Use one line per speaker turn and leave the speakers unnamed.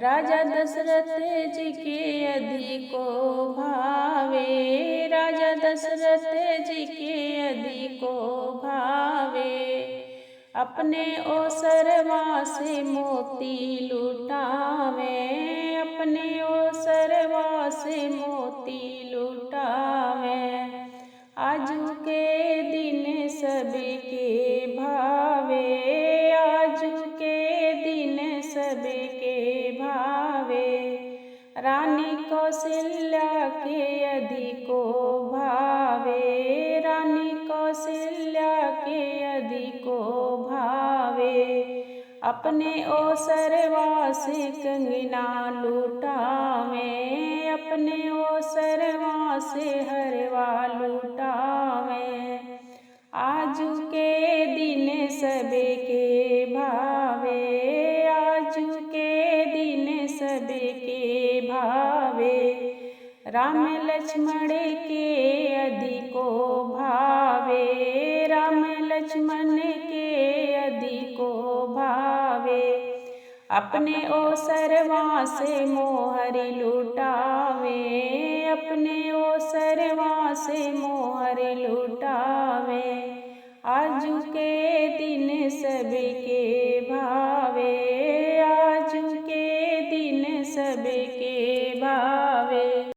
राजा दशरथ जी के अधिको भावे, राजा दशरथ जी के अधिको भावे। अपने ओसरवा से मोती लुटावे, अपने ओसरवा से मोती लुटावे। आजू के दिन सबके भावे, आजू के दिन सबके भावे। रानी कौशल्या के अधिको भावे, रानी कौशल्या के अधिको भावे। अपने ओसरवा से कंगना लुटावे, अपने ओसरवा से हरवा लुटावे। आजू के दिन सबके भावे, आजू के दिन सबके भावे। राम लक्ष्मण के अधिको भावे, राम लक्ष्मण के अधिको भावे। अपने ओसरवा से मोहर लुटावे, अपने ओसरवा से मोहर लुटावे। आजू के दिन सबके भावे।